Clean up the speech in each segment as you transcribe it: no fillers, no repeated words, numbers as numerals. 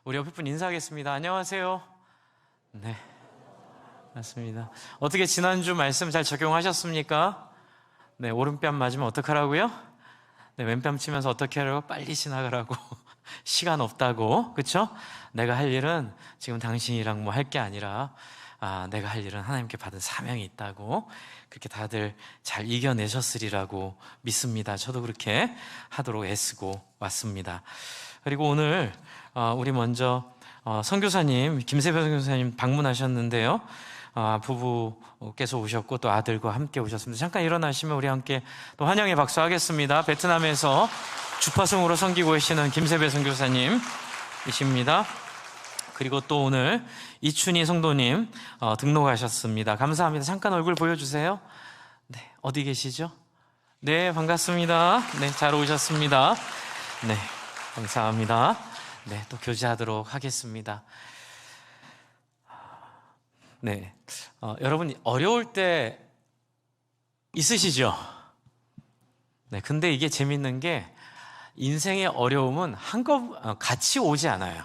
우리 옆에 분 인사하겠습니다. 안녕하세요. 네, 맞습니다. 어떻게 지난주 말씀 잘 적용하셨습니까? 네, 오른뺨 맞으면 어떡하라고요? 네, 왼뺨 치면서 어떻게 하라고? 빨리 지나가라고. 시간 없다고. 그쵸? 내가 할 일은 지금 당신이랑 뭐 할 게 아니라 내가 할 일은 하나님께 받은 사명이 있다고. 그렇게 다들 잘 이겨내셨으리라고 믿습니다. 저도 그렇게 하도록 애쓰고 왔습니다. 그리고 오늘 우리 먼저 선교사님, 김세배 선교사님 방문하셨는데요. 부부께서 오셨고 또 아들과 함께 오셨습니다. 잠깐 일어나시면 우리 함께 또 환영의 박수 하겠습니다. 베트남에서 주파성으로 섬기고 계시는 김세배 선교사님이십니다. 그리고 또 오늘 이춘희 성도님 등록하셨습니다. 감사합니다. 잠깐 얼굴 보여주세요. 네, 어디 계시죠? 네, 반갑습니다. 네, 잘 오셨습니다. 네, 감사합니다. 네, 또 교제하도록 하겠습니다. 네, 여러분 어려울 때 있으시죠? 네, 근데 이게 재밌는 게 인생의 어려움은 같이 오지 않아요.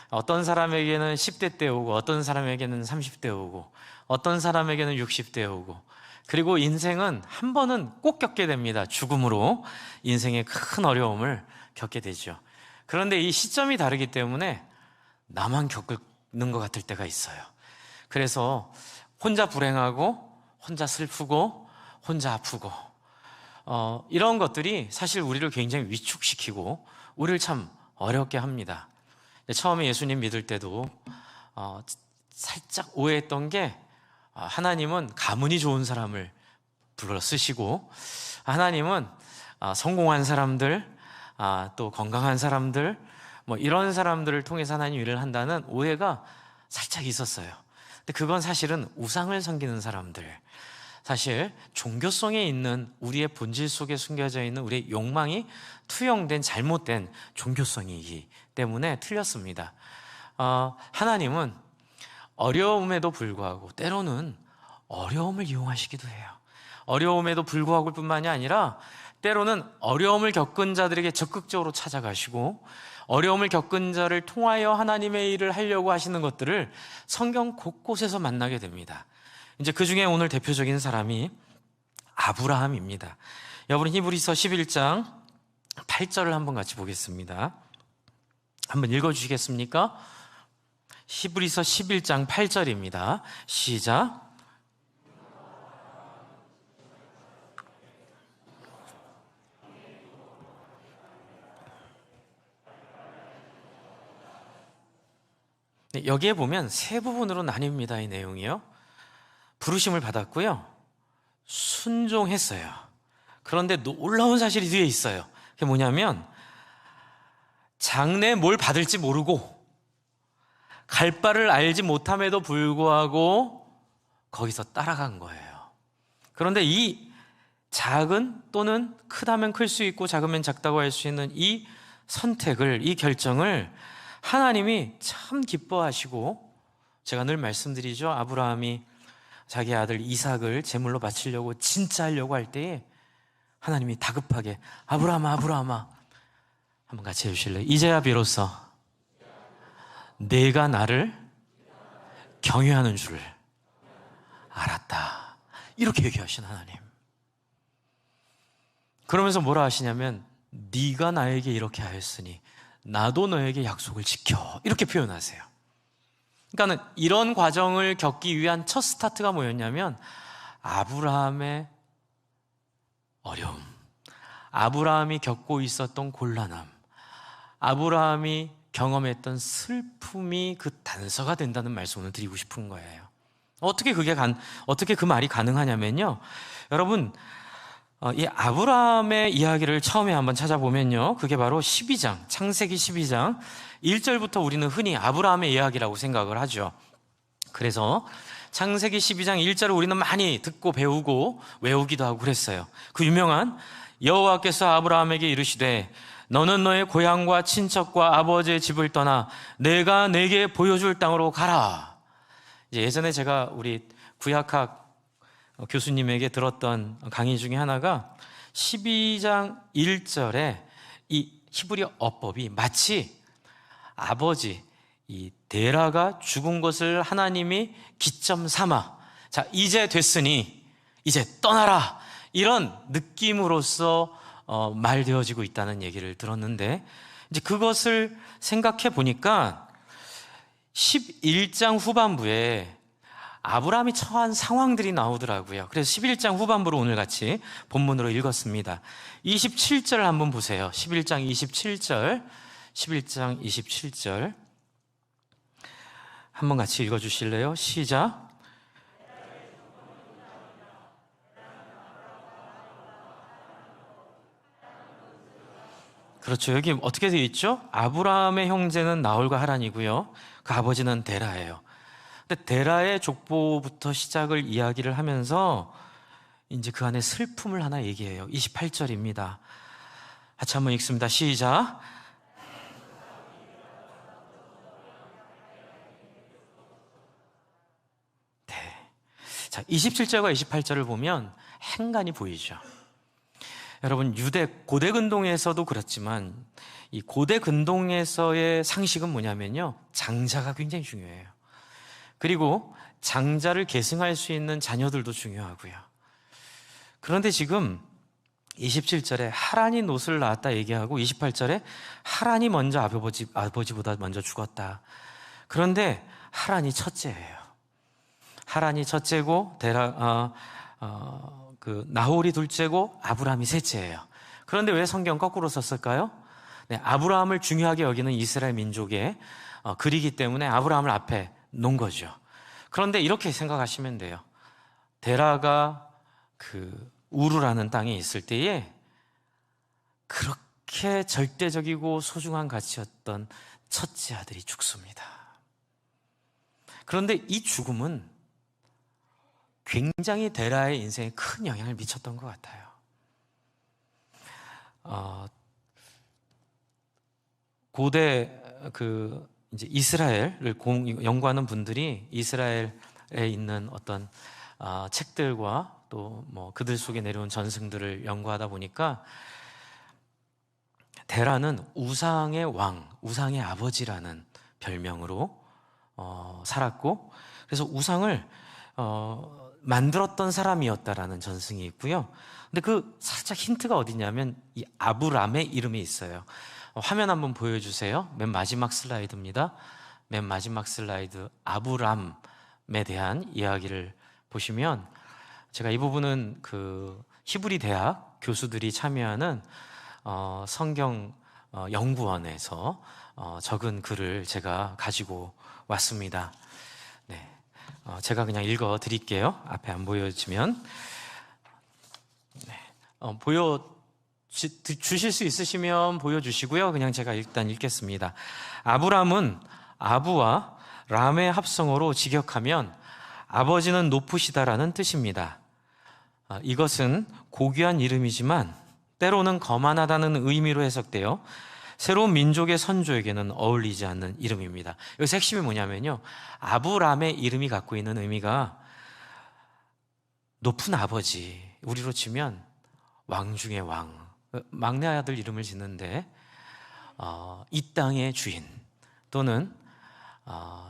어떤 사람에게는 10대 때 오고, 어떤 사람에게는 30대 오고, 어떤 사람에게는 60대 오고, 그리고 인생은 한 번은 꼭 겪게 됩니다. 죽음으로 인생의 큰 어려움을 겪게 되죠. 그런데 이 시점이 다르기 때문에 나만 겪는 것 같을 때가 있어요. 그래서 혼자 불행하고, 혼자 슬프고, 혼자 아프고, 이런 것들이 사실 우리를 굉장히 위축시키고 우리를 참 어렵게 합니다. 처음에 예수님 믿을 때도 살짝 오해했던 게 하나님은 가문이 좋은 사람을 불러 쓰시고, 하나님은 성공한 사람들, 또 건강한 사람들, 뭐 이런 사람들을 통해서 하나님 일을 한다는 오해가 살짝 있었어요. 근데 그건 사실은 우상을 섬기는 사람들, 사실 종교성에 있는 우리의 본질 속에 숨겨져 있는 우리의 욕망이 투영된 잘못된 종교성이기 때문에 틀렸습니다. 하나님은 어려움에도 불구하고 때로는 어려움을 이용하시기도 해요. 어려움에도 불구하고 뿐만이 아니라 때로는 어려움을 겪은 자들에게 적극적으로 찾아가시고, 어려움을 겪은 자를 통하여 하나님의 일을 하려고 하시는 것들을 성경 곳곳에서 만나게 됩니다. 이제 그 중에 오늘 대표적인 사람이 아브라함입니다. 여러분, 히브리서 11장 8절을 한번 같이 보겠습니다. 한번 읽어주시겠습니까? 히브리서 11장 8절입니다. 시작. 네, 여기에 보면 세 부분으로 나뉩니다. 이 내용이요. 부르심을 받았고요, 순종했어요. 그런데 놀라운 사실이 뒤에 있어요. 그게 뭐냐면 장래에 뭘 받을지 모르고 갈 바를 알지 못함에도 불구하고 거기서 따라간 거예요. 그런데 이 작은, 또는 크다면 클 수 있고 작으면 작다고 할 수 있는 이 선택을, 이 결정을 하나님이 참 기뻐하시고, 제가 늘 말씀드리죠. 아브라함이 자기 아들 이삭을 제물로 바치려고 진짜 하려고 할 때에 하나님이 다급하게 아브라함아, 아브라함아, 한번 같이 해주실래요? 이제야 비로소 내가 나를 경외하는 줄을 알았다. 이렇게 얘기하신 하나님. 그러면서 뭐라 하시냐면 네가 나에게 이렇게 하였으니 나도 너에게 약속을 지켜, 이렇게 표현하세요. 그러니까 이런 과정을 겪기 위한 첫 스타트가 뭐였냐면 아브라함의 어려움, 아브라함이 겪고 있었던 곤란함, 아브라함이 경험했던 슬픔이 그 단서가 된다는 말씀을 드리고 싶은 거예요. 어떻게 그 말이 가능하냐면요, 여러분, 이 아브라함의 이야기를 처음에 한번 찾아보면요, 그게 바로 12장, 창세기 12장 1절부터 우리는 흔히 아브라함의 이야기라고 생각을 하죠. 그래서 창세기 12장 1절을 우리는 많이 듣고 배우고 외우기도 하고 그랬어요. 그 유명한 여호와께서 아브라함에게 이르시되 너는 너의 고향과 친척과 아버지의 집을 떠나 내가 내게 보여줄 땅으로 가라. 이제 예전에 제가 우리 구약학 교수님에게 들었던 강의 중에 하나가 12장 1절에 이 히브리 어법이 마치 아버지 이 데라가 죽은 것을 하나님이 기점 삼아, 자 이제 됐으니 이제 떠나라, 이런 느낌으로써 말되어지고 있다는 얘기를 들었는데, 이제 그것을 생각해 보니까 11장 후반부에 아브라함이 처한 상황들이 나오더라고요. 그래서 11장 후반부로 오늘 같이 본문으로 읽었습니다. 27절 한번 보세요. 11장 27절, 11장 27절 한번 같이 읽어주실래요? 시작. 그렇죠. 여기 어떻게 되어 있죠? 아브라함의 형제는 나홀과 하란이고요, 그 아버지는 데라예요. 근데 데라의 족보부터 시작을 이야기를 하면서 이제 그 안에 슬픔을 하나 얘기해요. 28절입니다. 같이 한번 읽습니다. 시작. 네. 자, 27절과 28절을 보면 행간이 보이죠. 여러분, 고대 근동에서도 그렇지만 이 고대 근동에서의 상식은 뭐냐면요, 장자가 굉장히 중요해요. 그리고 장자를 계승할 수 있는 자녀들도 중요하고요. 그런데 지금 27절에 하란이 롯을 낳았다 얘기하고 28절에 하란이 먼저 아버지보다 먼저 죽었다. 그런데 하란이 첫째예요. 하란이 첫째고 나홀이 둘째고 아브라함이 셋째예요. 그런데 왜 성경 거꾸로 썼을까요? 네, 아브라함을 중요하게 여기는 이스라엘 민족의 글이기 때문에 아브라함을 앞에 놓은 거죠. 그런데 이렇게 생각하시면 돼요. 데라가 우르라는 땅에 있을 때에 그렇게 절대적이고 소중한 가치였던 첫째 아들이 죽습니다. 그런데 이 죽음은 굉장히 데라의 인생에 큰 영향을 미쳤던 것 같아요. 고대 이제 이스라엘을 연구하는 분들이 이스라엘에 있는 어떤 책들과 또 뭐 그들 속에 내려온 전승들을 연구하다 보니까 데라는 우상의 왕, 우상의 아버지라는 별명으로 살았고, 그래서 우상을 만들었던 사람이었다라는 전승이 있고요. 근데 그 살짝 힌트가 어디냐면 이 아브람의 이름이 있어요. 화면 한번 보여주세요. 맨 마지막 슬라이드입니다. 맨 마지막 슬라이드, 아브람에 대한 이야기를 보시면, 제가 이 부분은 히브리 대학 교수들이 참여하는 성경 연구원에서 적은 글을 제가 가지고 왔습니다. 네, 제가 그냥 읽어 드릴게요. 앞에 안 보여지면. 네, 주실 수 있으시면 보여주시고요. 그냥 제가 일단 읽겠습니다. 아브람은 아부와 람의 합성어로 직역하면 아버지는 높으시다라는 뜻입니다. 이것은 고귀한 이름이지만 때로는 거만하다는 의미로 해석되어 새로운 민족의 선조에게는 어울리지 않는 이름입니다. 여기서 핵심이 뭐냐면요, 아브람의 이름이 갖고 있는 의미가 높은 아버지, 우리로 치면 왕 중의 왕, 막내 아들 이름을 짓는데 이 땅의 주인 또는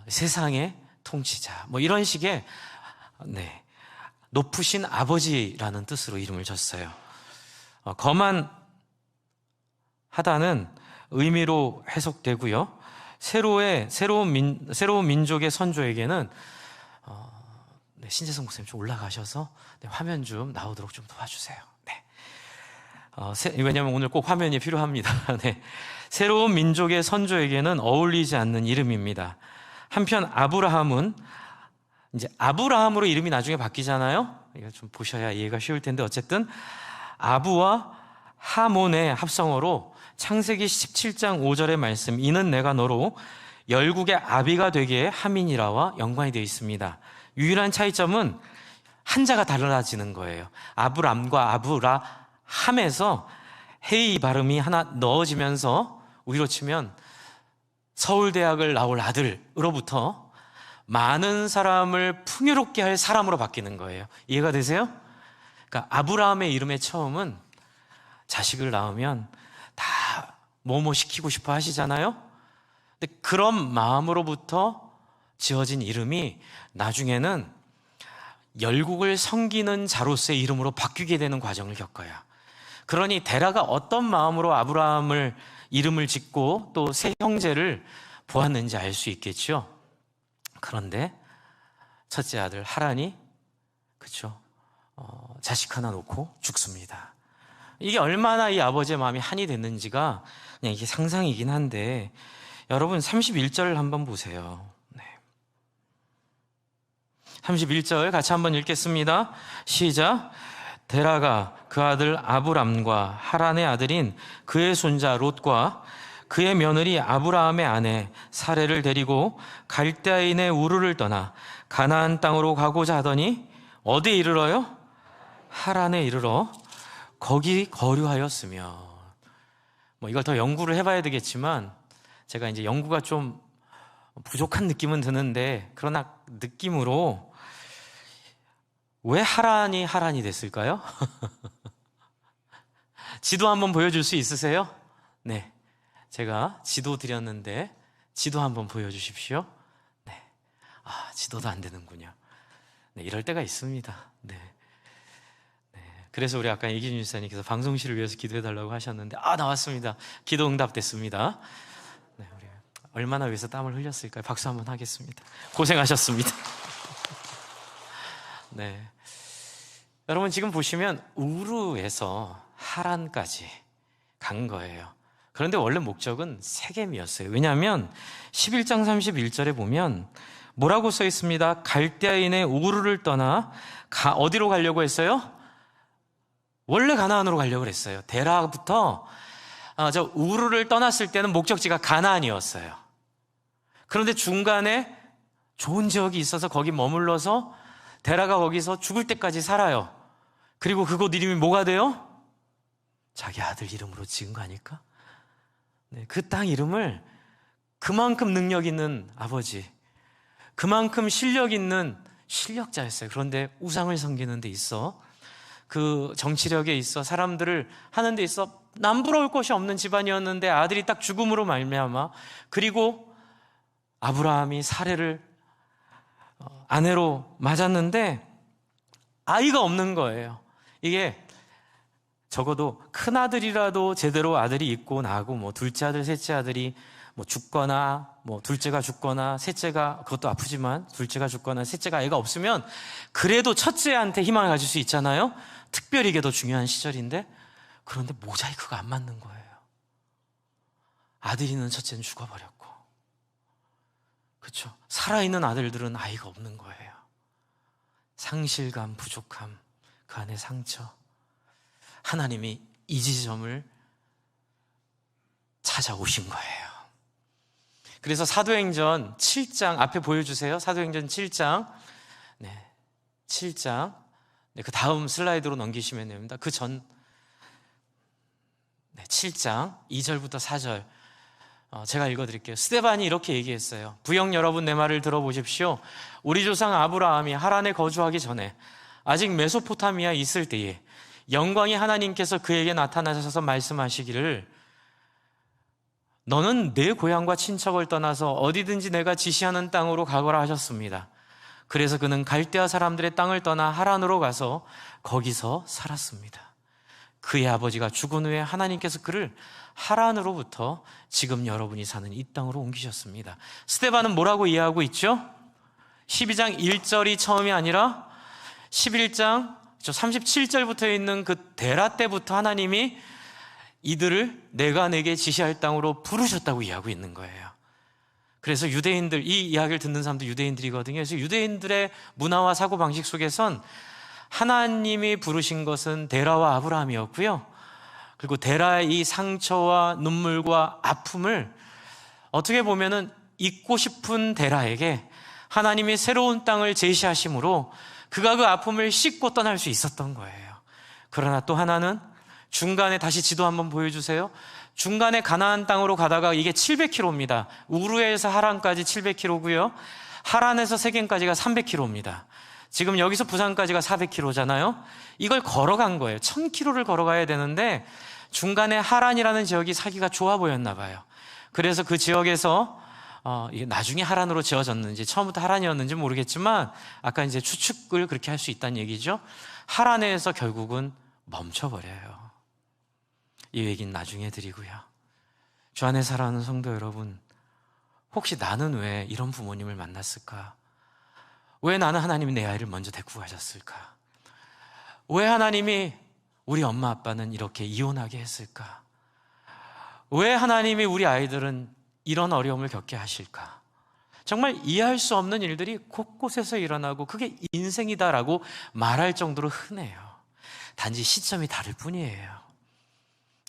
세상의 통치자, 뭐 이런 식의 높으신 아버지라는 뜻으로 이름을 줬어요. 거만하다는 의미로 해석되고요. 새로운 민족의 선조에게는 신재성 목사님 좀 올라가셔서 화면 좀 나오도록 좀 도와주세요. 네. 왜냐하면 오늘 꼭 화면이 필요합니다. 네. 새로운 민족의 선조에게는 어울리지 않는 이름입니다. 한편 아브라함은 이제 아브라함으로 이름이 나중에 바뀌잖아요. 이거 좀 보셔야 이해가 쉬울 텐데, 어쨌든 아부와 하몬의 합성어로 창세기 17장 5절의 말씀, 이는 내가 너로 열국의 아비가 되게 함이니라와 연관이 되어 있습니다. 유일한 차이점은 한자가 달라지는 거예요. 아브람과 아브라함에서 헤이 발음이 하나 넣어지면서 우리로 치면 서울대학을 나올 아들으로부터 많은 사람을 풍요롭게 할 사람으로 바뀌는 거예요. 이해가 되세요? 그러니까 아브라함의 이름의 처음은 자식을 낳으면 다 뭐뭐 시키고 싶어 하시잖아요. 근데 그런 마음으로부터 지어진 이름이 나중에는 열국을 섬기는 자로서의 이름으로 바뀌게 되는 과정을 겪어요. 그러니 데라가 어떤 마음으로 아브라함을 이름을 짓고 또 세 형제를 보았는지 알 수 있겠죠. 그런데 첫째 아들 하란이 자식 하나 놓고 죽습니다. 이게 얼마나 이 아버지의 마음이 한이 됐는지가 그냥 이게 상상이긴 한데, 여러분 31절 한번 보세요. 31절 같이 한번 읽겠습니다. 시작. 데라가 그 아들 아브람과 하란의 아들인 그의 손자 롯과 그의 며느리 아브라함의 아내 사레를 데리고 갈대아인의 우르를 떠나 가나안 땅으로 가고자 하더니 어디에 이르러요? 하란에 이르러 거기 거류하였으며. 이걸 더 연구를 해봐야 되겠지만 제가 이제 연구가 좀 부족한 느낌은 드는데, 그러나 느낌으로 왜 하란이 됐을까요? 지도 한번 보여줄 수 있으세요? 네, 제가 지도 드렸는데 지도 한번 보여주십시오. 네, 지도도 안 되는군요. 네, 이럴 때가 있습니다. 네. 그래서 우리 아까 이기준 집사님께서 방송실을 위해서 기도해달라고 하셨는데 나왔습니다. 기도 응답됐습니다. 네, 우리 얼마나 위해서 땀을 흘렸을까요? 박수 한번 하겠습니다. 고생하셨습니다. 네, 여러분 지금 보시면 우르에서 하란까지 간 거예요. 그런데 원래 목적은 세겜이었어요. 왜냐하면 11장 31절에 보면 뭐라고 써 있습니다. 갈대아인의 우르를 떠나 어디로 가려고 했어요? 원래 가나안으로 가려고 했어요. 데라부터 저 우르를 떠났을 때는 목적지가 가나안이었어요. 그런데 중간에 좋은 지역이 있어서 거기 머물러서 데라가 거기서 죽을 때까지 살아요. 그리고 그곳 이름이 뭐가 돼요? 자기 아들 이름으로 지은 거 아닐까? 네, 그 땅 이름을 그만큼 능력 있는 아버지, 그만큼 실력 있는 실력자였어요. 그런데 우상을 섬기는 데 있어, 그 정치력에 있어, 사람들을 하는 데 있어 남부러울 것이 없는 집안이었는데 아들이 딱 죽음으로 말미암아, 그리고 아브라함이 사레를 아내로 맞았는데 아이가 없는 거예요. 이게 적어도 큰아들이라도 제대로 아들이 있고 나고 둘째 아들, 셋째 아들이 죽거나 둘째가 죽거나 셋째가, 그것도 아프지만 둘째가 죽거나 셋째가 아이가 없으면 그래도 첫째한테 희망을 가질 수 있잖아요. 특별히 이게 더 중요한 시절인데, 그런데 모자이크가 안 맞는 거예요. 아들이 있는 첫째는 죽어버렸고, 그렇죠? 살아있는 아들들은 아이가 없는 거예요. 상실감, 부족함, 그 안에 상처. 하나님이 이 지점을 찾아오신 거예요. 그래서 사도행전 7장 앞에 보여주세요. 사도행전 7장. 네, 7장. 네, 그 다음 슬라이드로 넘기시면 됩니다. 그 전, 네, 7장 2절부터 4절. 제가 읽어드릴게요. 스데반이 이렇게 얘기했어요. 부영 여러분, 내 말을 들어보십시오. 우리 조상 아브라함이 하란에 거주하기 전에 아직 메소포타미아에 있을 때에 영광의 하나님께서 그에게 나타나셔서 말씀하시기를, 너는 내 고향과 친척을 떠나서 어디든지 내가 지시하는 땅으로 가거라 하셨습니다. 그래서 그는 갈대아 사람들의 땅을 떠나 하란으로 가서 거기서 살았습니다. 그의 아버지가 죽은 후에 하나님께서 그를 하란으로부터 지금 여러분이 사는 이 땅으로 옮기셨습니다. 스데반은 뭐라고 이해하고 있죠? 12장 1절이 처음이 아니라 11장 37절부터 있는 그 데라 때부터 하나님이 이들을 내가 내게 지시할 땅으로 부르셨다고 이해하고 있는 거예요. 그래서 유대인들, 이 이야기를 듣는 사람도 유대인들이거든요. 그래서 유대인들의 문화와 사고방식 속에선 하나님이 부르신 것은 데라와 아브라함이었고요. 그리고 데라의 이 상처와 눈물과 아픔을 어떻게 보면은 잊고 싶은 데라에게 하나님이 새로운 땅을 제시하심으로 그가 그 아픔을 씻고 떠날 수 있었던 거예요. 그러나 또 하나는 중간에, 다시 지도 한번 보여주세요. 중간에 가나안 땅으로 가다가 이게 700km입니다. 우르에서 하란까지 700km고요. 하란에서 세겜까지가 300km입니다. 지금 여기서 부산까지가 400km잖아요. 이걸 걸어간 거예요. 1000km를 걸어가야 되는데 중간에 하란이라는 지역이 사기가 좋아 보였나 봐요. 그래서 그 지역에서 이게 나중에 하란으로 지어졌는지 처음부터 하란이었는지 모르겠지만 아까 이제 추측을 그렇게 할 수 있다는 얘기죠. 하란에서 결국은 멈춰버려요. 이 얘기는 나중에 드리고요. 주 안에 사랑하는 성도 여러분, 혹시 나는 왜 이런 부모님을 만났을까? 왜 나는 하나님이 내 아이를 먼저 데리고 가셨을까? 왜 하나님이 우리 엄마 아빠는 이렇게 이혼하게 했을까? 왜 하나님이 우리 아이들은 이런 어려움을 겪게 하실까? 정말 이해할 수 없는 일들이 곳곳에서 일어나고 그게 인생이다라고 말할 정도로 흔해요. 단지 시점이 다를 뿐이에요.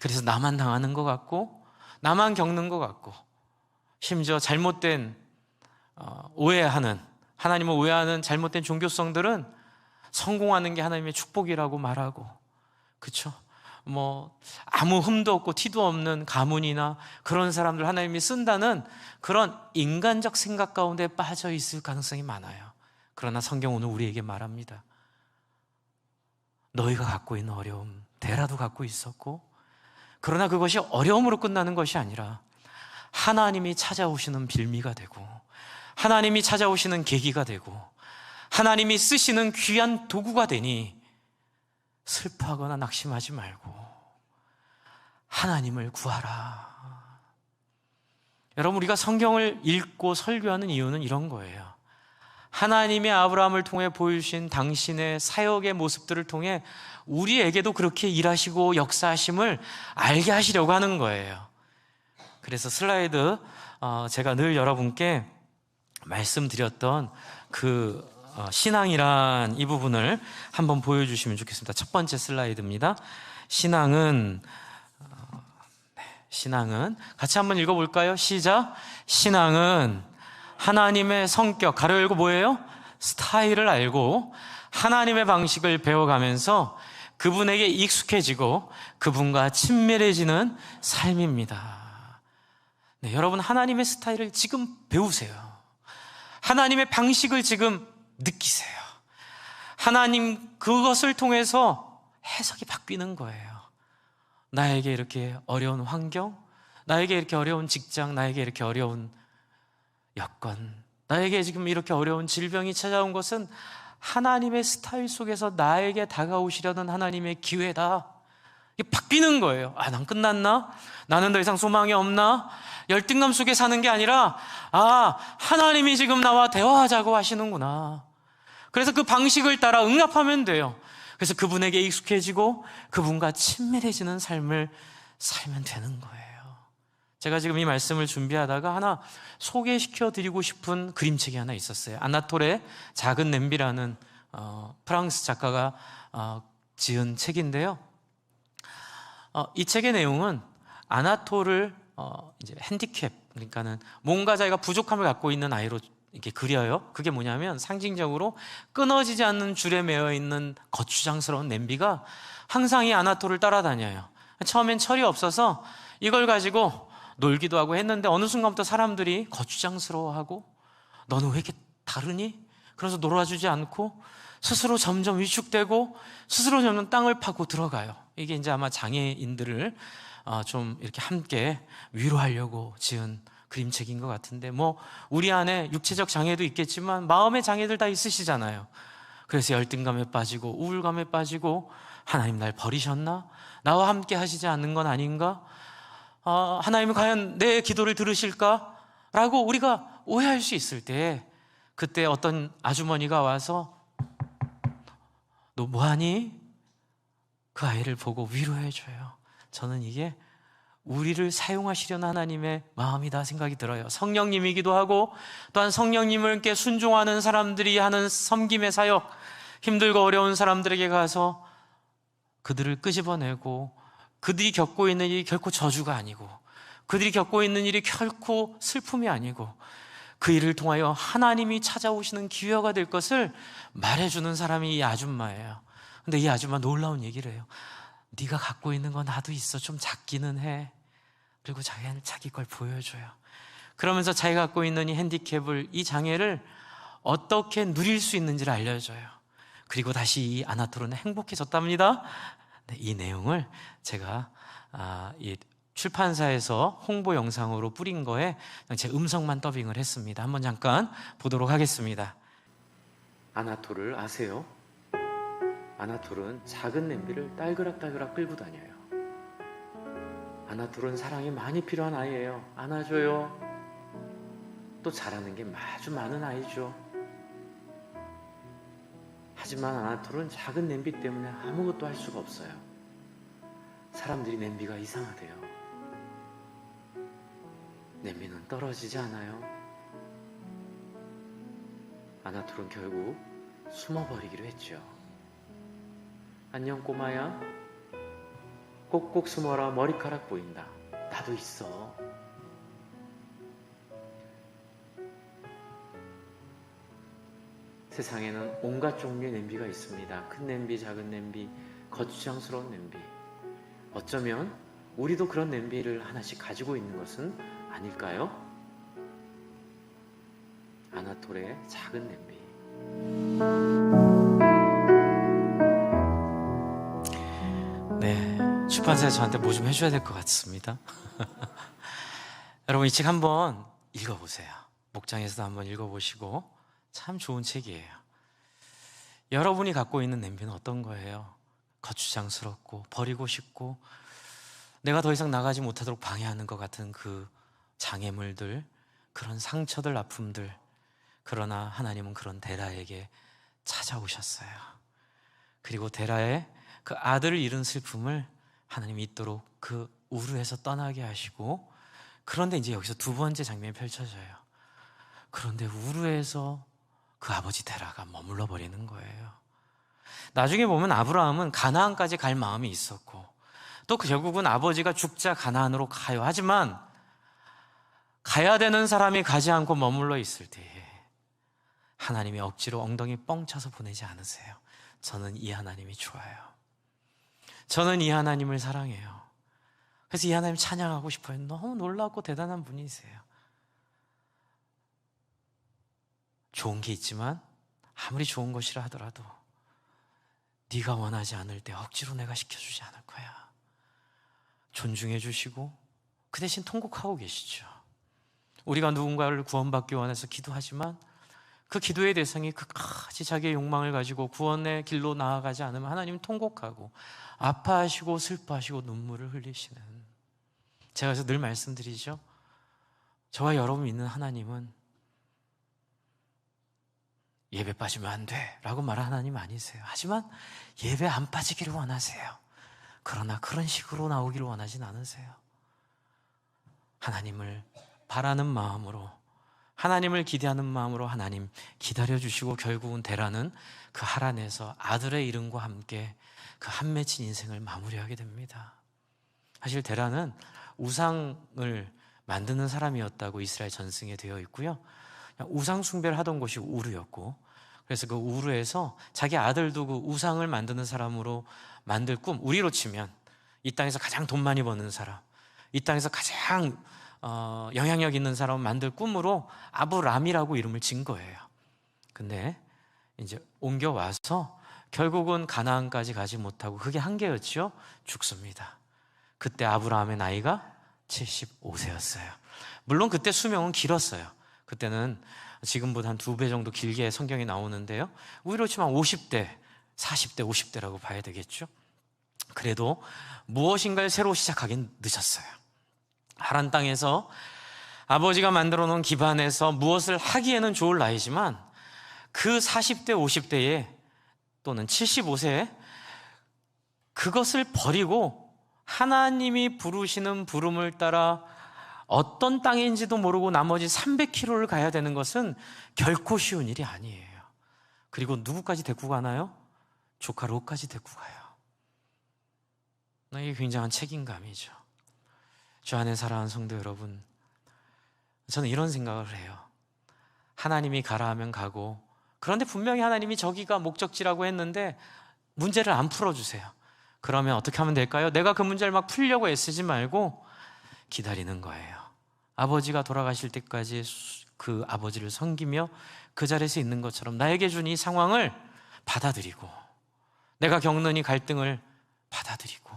그래서 나만 당하는 것 같고 나만 겪는 것 같고 심지어 잘못된 오해하는, 하나님을 오해하는 잘못된 종교성들은 성공하는 게 하나님의 축복이라고 말하고, 그렇죠? 아무 흠도 없고 티도 없는 가문이나 그런 사람들 하나님이 쓴다는 그런 인간적 생각 가운데 빠져 있을 가능성이 많아요. 그러나 성경 오늘 우리에게 말합니다. 너희가 갖고 있는 어려움 데라도 갖고 있었고, 그러나 그것이 어려움으로 끝나는 것이 아니라 하나님이 찾아오시는 빌미가 되고 하나님이 찾아오시는 계기가 되고 하나님이 쓰시는 귀한 도구가 되니 슬퍼하거나 낙심하지 말고 하나님을 구하라. 여러분, 우리가 성경을 읽고 설교하는 이유는 이런 거예요. 하나님의 아브라함을 통해 보여주신 당신의 사역의 모습들을 통해 우리에게도 그렇게 일하시고 역사하심을 알게 하시려고 하는 거예요. 그래서 슬라이드 제가 늘 여러분께 말씀드렸던 그 신앙이란 이 부분을 한번 보여주시면 좋겠습니다. 첫 번째 슬라이드입니다. 신앙은 같이 한번 읽어볼까요? 시작. 신앙은 하나님의 성격, 가로 열고 뭐예요? 스타일을 알고 하나님의 방식을 배워가면서 그분에게 익숙해지고 그분과 친밀해지는 삶입니다. 네, 여러분, 하나님의 스타일을 지금 배우세요. 하나님의 방식을 지금 느끼세요. 하나님 그것을 통해서 해석이 바뀌는 거예요. 나에게 이렇게 어려운 환경, 나에게 이렇게 어려운 직장, 나에게 이렇게 어려운 여건, 나에게 지금 이렇게 어려운 질병이 찾아온 것은 하나님의 스타일 속에서 나에게 다가오시려는 하나님의 기회다. 이게 바뀌는 거예요. 난 끝났나? 나는 더 이상 소망이 없나? 열등감 속에 사는 게 아니라 하나님이 지금 나와 대화하자고 하시는구나. 그래서 그 방식을 따라 응답하면 돼요. 그래서 그분에게 익숙해지고 그분과 친밀해지는 삶을 살면 되는 거예요. 제가 지금 이 말씀을 준비하다가 하나 소개시켜 드리고 싶은 그림책이 하나 있었어요. 아나톨의 작은 냄비라는 프랑스 작가가 지은 책인데요. 이 책의 내용은 아나톨을 이제 핸디캡, 그러니까는 뭔가 자기가 부족함을 갖고 있는 아이로 이렇게 그려요. 그게 뭐냐면 상징적으로 끊어지지 않는 줄에 매어 있는 거추장스러운 냄비가 항상 이 아나톨을 따라다녀요. 처음엔 철이 없어서 이걸 가지고 놀기도 하고 했는데 어느 순간부터 사람들이 거추장스러워하고 너는 왜 이렇게 다르니? 그래서 놀아주지 않고 스스로 점점 위축되고 스스로 점점 땅을 파고 들어가요. 이게 이제 아마 장애인들을 좀 이렇게 함께 위로하려고 지은 그림책인 것 같은데, 우리 안에 육체적 장애도 있겠지만 마음의 장애들 다 있으시잖아요. 그래서 열등감에 빠지고 우울감에 빠지고 하나님 날 버리셨나? 나와 함께 하시지 않는 건 아닌가? 하나님은 과연 내 기도를 들으실까? 라고 우리가 오해할 수 있을 때, 그때 어떤 아주머니가 와서 너 뭐하니? 그 아이를 보고 위로해줘요. 저는 이게 우리를 사용하시려는 하나님의 마음이다 생각이 들어요. 성령님이기도 하고 또한 성령님께 순종하는 사람들이 하는 섬김의 사역, 힘들고 어려운 사람들에게 가서 그들을 끄집어내고 그들이 겪고 있는 일이 결코 저주가 아니고 그들이 겪고 있는 일이 결코 슬픔이 아니고 그 일을 통하여 하나님이 찾아오시는 기회가 될 것을 말해주는 사람이 이 아줌마예요. 근데 이 아줌마 놀라운 얘기를 해요. 네가 갖고 있는 건 나도 있어. 좀 작기는 해. 그리고 자기 걸 보여줘요. 그러면서 자기가 갖고 있는 이 핸디캡을, 이 장애를 어떻게 누릴 수 있는지를 알려줘요. 그리고 다시 이 아나톨은 행복해졌답니다. 네, 이 내용을 제가 출판사에서 홍보 영상으로 뿌린 거에 제 음성만 더빙을 했습니다. 한번 잠깐 보도록 하겠습니다. 아나톨을 아세요? 아나톨은 작은 냄비를 딸그락딸그락 끌고 다녀요. 아나톨은 사랑이 많이 필요한 아이예요. 안아줘요. 또 잘하는 게 아주 많은 아이죠. 하지만 아나톨은 작은 냄비 때문에 아무것도 할 수가 없어요. 사람들이 냄비가 이상하대요. 냄비는 떨어지지 않아요. 아나톨은 결국 숨어버리기로 했죠. 안녕 꼬마야, 꼭꼭 숨어라. 머리카락 보인다. 나도 있어. 세상에는 온갖 종류의 냄비가 있습니다. 큰 냄비, 작은 냄비, 거추장스러운 냄비. 어쩌면 우리도 그런 냄비를 하나씩 가지고 있는 것은 아닐까요? 아나톨의 작은 냄비. 네, 출판사에 저한테 뭐 좀 해줘야 될 것 같습니다. 여러분, 이 책 한번 읽어보세요. 목장에서도 한번 읽어보시고, 참 좋은 책이에요. 여러분이 갖고 있는 냄비는 어떤 거예요? 거추장스럽고 버리고 싶고 내가 더 이상 나가지 못하도록 방해하는 것 같은 그 장애물들, 그런 상처들, 아픔들. 그러나 하나님은 그런 데라에게 찾아오셨어요. 그리고 데라의 그 아들을 잃은 슬픔을 하나님이 있도록 그 우르에서 떠나게 하시고, 그런데 이제 여기서 두 번째 장면이 펼쳐져요. 그런데 우르에서 그 아버지 데라가 머물러 버리는 거예요. 나중에 보면 아브라함은 가나안까지 갈 마음이 있었고, 또 결국은 아버지가 죽자 가나안으로 가요. 하지만 가야 되는 사람이 가지 않고 머물러 있을 때에 하나님이 억지로 엉덩이 뻥 차서 보내지 않으세요. 저는 이 하나님이 좋아요. 저는 이 하나님을 사랑해요. 그래서 이 하나님 찬양하고 싶어요. 너무 놀랍고 대단한 분이세요. 좋은 게 있지만 아무리 좋은 것이라 하더라도 네가 원하지 않을 때 억지로 내가 시켜주지 않을 거야. 존중해 주시고 그 대신 통곡하고 계시죠. 우리가 누군가를 구원받기 원해서 기도하지만 그 기도의 대상이 끝까지 자기의 욕망을 가지고 구원의 길로 나아가지 않으면 하나님은 통곡하고 아파하시고 슬퍼하시고 눈물을 흘리시는, 제가 그래서 늘 말씀드리죠. 저와 여러분 믿는 하나님은 예배 빠지면 안 돼 라고 말하는 하나님 아니세요. 하지만 예배 안 빠지기를 원하세요. 그러나 그런 식으로 나오기를 원하진 않으세요. 하나님을 바라는 마음으로, 하나님을 기대하는 마음으로 하나님 기다려주시고, 결국은 데라는 그 하란에서 아들의 이름과 함께 그 한 맺힌 인생을 마무리하게 됩니다. 사실 데라는 우상을 만드는 사람이었다고 이스라엘 전승에 되어 있고요. 우상 숭배를 하던 곳이 우르였고, 그래서 그 우르에서 자기 아들도 그 우상을 만드는 사람으로 만들 꿈, 우리로 치면 이 땅에서 가장 돈 많이 버는 사람, 이 땅에서 가장 영향력 있는 사람을 만들 꿈으로 아브람이라고 이름을 진 거예요. 근데 이제 옮겨와서 결국은 가나안까지 가지 못하고, 그게 한계였죠. 죽습니다. 그때 아브라함의 나이가 75세였어요. 물론 그때 수명은 길었어요. 그때는 지금보다 한 2배 정도 길게 성경이 나오는데요, 우리로 치면 50대, 40대, 50대라고 봐야 되겠죠. 그래도 무엇인가를 새로 시작하긴 늦었어요. 하란 땅에서 아버지가 만들어 놓은 기반에서 무엇을 하기에는 좋을 나이지만 그 40대, 50대에 또는 75세에 그것을 버리고 하나님이 부르시는 부름을 따라 어떤 땅인지도 모르고 나머지 300km를 가야 되는 것은 결코 쉬운 일이 아니에요. 그리고 누구까지 데리고 가나요? 조카 롯까지 데리고 가요. 이게 굉장한 책임감이죠. 주 안에 사랑하는 성도 여러분, 저는 이런 생각을 해요. 하나님이 가라 하면 가고, 그런데 분명히 하나님이 저기가 목적지라고 했는데 문제를 안 풀어주세요. 그러면 어떻게 하면 될까요? 내가 그 문제를 막 풀려고 애쓰지 말고 기다리는 거예요. 아버지가 돌아가실 때까지 그 아버지를 섬기며 그 자리에서 있는 것처럼 나에게 준 이 상황을 받아들이고, 내가 겪는 이 갈등을 받아들이고,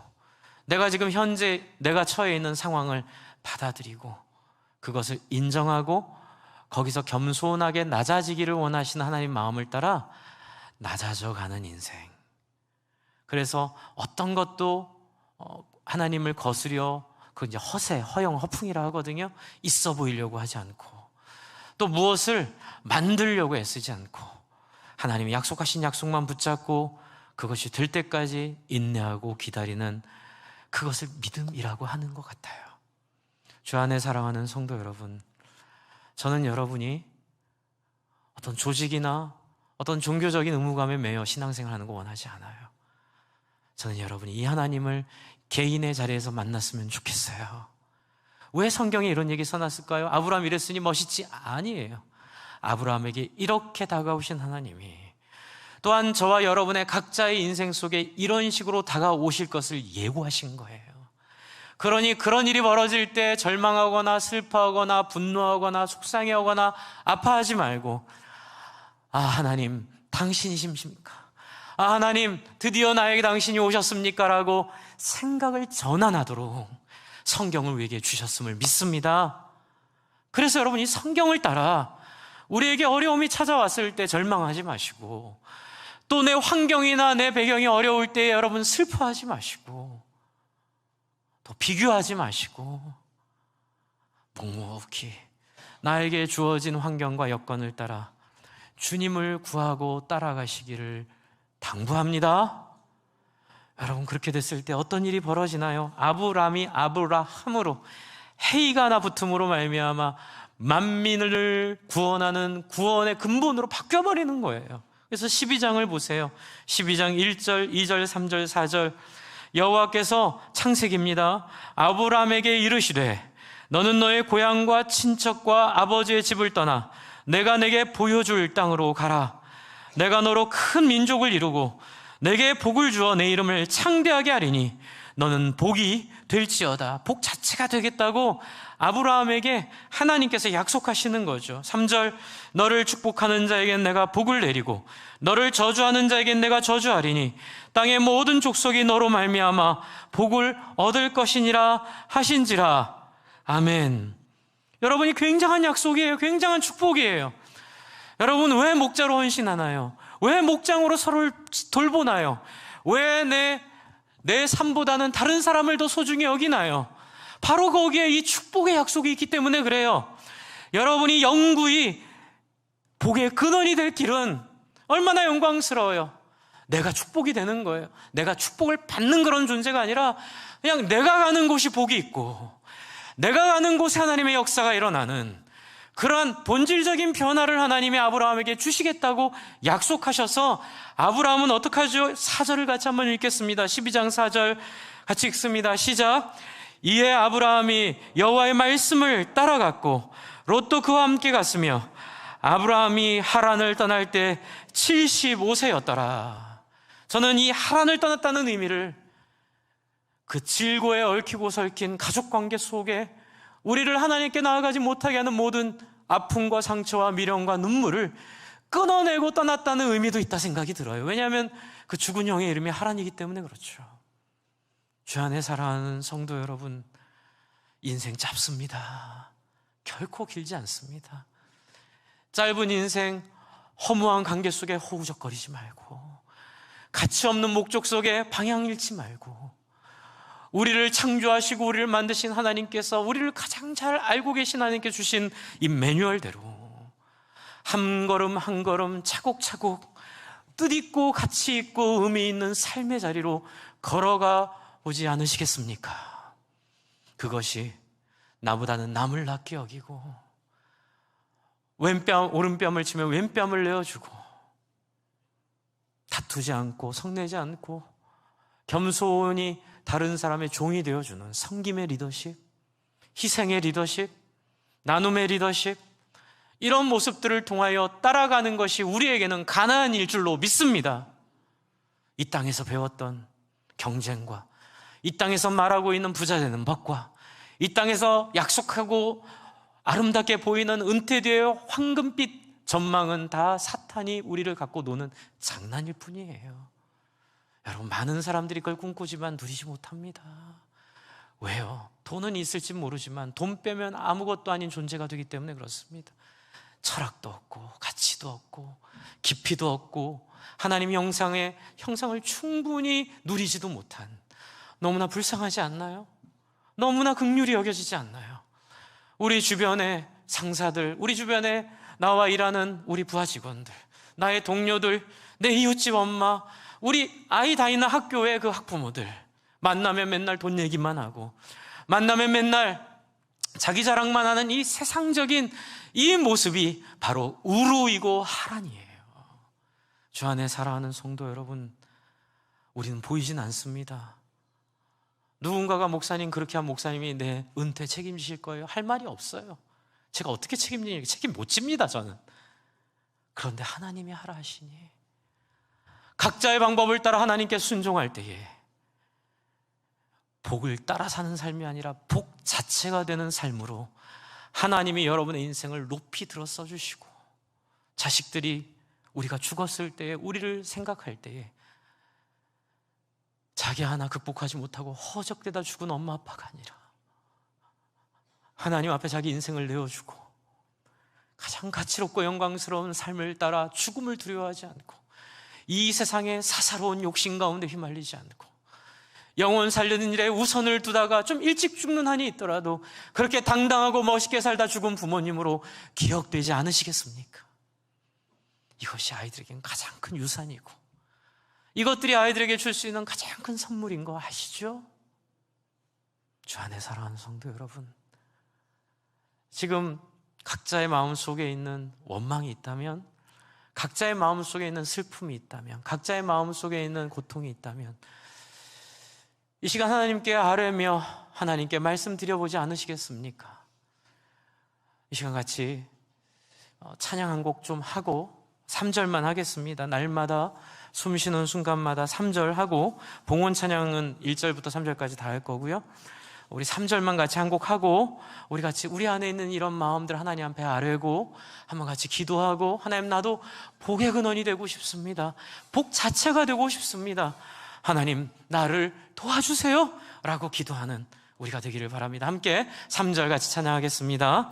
내가 지금 현재 내가 처해 있는 상황을 받아들이고 그것을 인정하고 거기서 겸손하게 낮아지기를 원하시는 하나님 마음을 따라 낮아져 가는 인생. 그래서 어떤 것도 하나님을 거스려 그 이제 허세, 허영, 허풍이라 하거든요. 있어 보이려고 하지 않고 또 무엇을 만들려고 애쓰지 않고 하나님이 약속하신 약속만 붙잡고 그것이 될 때까지 인내하고 기다리는 그것을 믿음이라고 하는 것 같아요. 주 안에 사랑하는 성도 여러분, 저는 여러분이 어떤 조직이나 어떤 종교적인 의무감에 매여 신앙생활하는 거 원하지 않아요. 저는 여러분이 이 하나님을 개인의 자리에서 만났으면 좋겠어요. 왜 성경에 이런 얘기 써놨을까요? 아브라함 이랬으니 멋있지? 아니에요. 아브라함에게 이렇게 다가오신 하나님이 또한 저와 여러분의 각자의 인생 속에 이런 식으로 다가오실 것을 예고하신 거예요. 그러니 그런 일이 벌어질 때 절망하거나 슬퍼하거나 분노하거나 속상해하거나 아파하지 말고, 아, 하나님 당신이십니까? 아, 하나님 드디어 나에게 당신이 오셨습니까? 라고 생각을 전환하도록 성경을 우리에게 주셨음을 믿습니다. 그래서 여러분, 이 성경을 따라 우리에게 어려움이 찾아왔을 때 절망하지 마시고, 또 내 환경이나 내 배경이 어려울 때 여러분 슬퍼하지 마시고, 또 비교하지 마시고, 묵묵히 나에게 주어진 환경과 여건을 따라 주님을 구하고 따라가시기를 당부합니다. 여러분, 그렇게 됐을 때 어떤 일이 벌어지나요? 아브람이 아브라함으로 헤이가 하나 붙음으로 말미암아 만민을 구원하는 구원의 근본으로 바뀌어버리는 거예요. 그래서 12장을 보세요. 12장 1절, 2절, 3절, 4절. 여호와께서 창세기입니다. 아브람에게 이르시되 너는 너의 고향과 친척과 아버지의 집을 떠나 내가 내게 보여줄 땅으로 가라. 내가 너로 큰 민족을 이루고 내게 복을 주어 내 이름을 창대하게 하리니 너는 복이 될지어다. 복 자체가 되겠다고 아브라함에게 하나님께서 약속하시는 거죠. 3절, 너를 축복하는 자에겐 내가 복을 내리고 너를 저주하는 자에겐 내가 저주하리니 땅의 모든 족속이 너로 말미암아 복을 얻을 것이니라 하신지라. 아멘. 여러분이 굉장한 약속이에요. 굉장한 축복이에요. 여러분, 왜 목자로 헌신하나요? 왜 목장으로 서로를 돌보나요? 왜 내 삶보다는 다른 사람을 더 소중히 여기나요? 바로 거기에 이 축복의 약속이 있기 때문에 그래요. 여러분이 영구히 복의 근원이 될 길은 얼마나 영광스러워요. 내가 축복이 되는 거예요. 내가 축복을 받는 그런 존재가 아니라 그냥 내가 가는 곳이 복이 있고 내가 가는 곳에 하나님의 역사가 일어나는 그러한 본질적인 변화를 하나님이 아브라함에게 주시겠다고 약속하셔서 아브라함은 어떡하죠? 4절을 같이 한번 읽겠습니다. 12장 4절 같이 읽습니다. 시작. 이에 아브라함이 여호와의 말씀을 따라갔고 롯도 그와 함께 갔으며 아브라함이 하란을 떠날 때 75세였더라. 저는 이 하란을 떠났다는 의미를 그 질고에 얽히고 설킨 가족관계 속에 우리를 하나님께 나아가지 못하게 하는 모든 아픔과 상처와 미련과 눈물을 끊어내고 떠났다는 의미도 있다 생각이 들어요. 왜냐하면 그 죽은 형의 이름이 하란이기 때문에 그렇죠. 주 안에 사랑하는 성도 여러분, 인생 짧습니다. 결코 길지 않습니다. 짧은 인생 허무한 관계 속에 허우적거리지 말고 가치 없는 목적 속에 방향 잃지 말고 우리를 창조하시고 우리를 만드신 하나님께서 우리를 가장 잘 알고 계신 하나님께 주신 이 매뉴얼대로 한 걸음 한 걸음 차곡차곡 뜻있고 가치 있고 의미 있는 삶의 자리로 걸어가 보지 않으시겠습니까? 그것이 나보다는 남을 낫게 여기고 왼뺨 오른뺨을 치면 왼뺨을 내어주고 다투지 않고 성내지 않고 겸손히 다른 사람의 종이 되어주는 섬김의 리더십, 희생의 리더십, 나눔의 리더십, 이런 모습들을 통하여 따라가는 것이 우리에게는 가나안 일줄로 믿습니다. 이 땅에서 배웠던 경쟁과 이 땅에서 말하고 있는 부자 되는 법과 이 땅에서 약속하고 아름답게 보이는 은퇴 뒤의 황금빛 전망은 다 사탄이 우리를 갖고 노는 장난일 뿐이에요. 여러분, 많은 사람들이 그걸 꿈꾸지만 누리지 못합니다. 왜요? 돈은 있을지 모르지만 돈 빼면 아무것도 아닌 존재가 되기 때문에 그렇습니다. 철학도 없고 가치도 없고 깊이도 없고 하나님의 형상을 충분히 누리지도 못한, 너무나 불쌍하지 않나요? 너무나 긍휼히 여겨지지 않나요? 우리 주변의 상사들, 우리 주변에 나와 일하는 우리 부하 직원들, 나의 동료들, 내 이웃집 엄마, 우리 아이 다니는 학교의 그 학부모들, 만나면 맨날 돈 얘기만 하고, 만나면 맨날 자기 자랑만 하는 이 세상적인 이 모습이 바로 우루이고 하란이에요. 주 안에 살아가는 성도 여러분, 우리는 보이진 않습니다. 누군가가 목사님 그렇게 한 목사님이 내 은퇴 책임지실 거예요? 할 말이 없어요. 제가 어떻게 책임지니? 책임 못 집니다, 저는. 그런데 하나님이 하라 하시니, 각자의 방법을 따라 하나님께 순종할 때에 복을 따라 사는 삶이 아니라 복 자체가 되는 삶으로 하나님이 여러분의 인생을 높이 들어 써주시고, 자식들이 우리가 죽었을 때에, 우리를 생각할 때에 자기 하나 극복하지 못하고 허적대다 죽은 엄마 아빠가 아니라 하나님 앞에 자기 인생을 내어주고 가장 가치롭고 영광스러운 삶을 따라 죽음을 두려워하지 않고 이 세상의 사사로운 욕심 가운데 휘말리지 않고 영혼 살리는 일에 우선을 두다가 좀 일찍 죽는 한이 있더라도 그렇게 당당하고 멋있게 살다 죽은 부모님으로 기억되지 않으시겠습니까? 이것이 아이들에게는 가장 큰 유산이고, 이것들이 아이들에게 줄 수 있는 가장 큰 선물인 거 아시죠? 주 안에 사랑하는 성도 여러분, 지금 각자의 마음속에 있는 원망이 있다면, 각자의 마음속에 있는 슬픔이 있다면, 각자의 마음속에 있는 고통이 있다면 이 시간 하나님께 아뢰며 하나님께 말씀드려보지 않으시겠습니까? 이 시간 같이 찬양 한 곡 좀 하고 3절만 하겠습니다. 날마다 숨쉬는 순간마다 3절 하고, 봉헌 찬양은 1절부터 3절까지 다 할 거고요. 우리 3절만 같이 한 곡 하고 우리 같이 우리 안에 있는 이런 마음들 하나님 앞에 아뢰고 한번 같이 기도하고, 하나님 나도 복의 근원이 되고 싶습니다. 복 자체가 되고 싶습니다. 하나님 나를 도와주세요 라고 기도하는 우리가 되기를 바랍니다. 함께 3절 같이 찬양하겠습니다.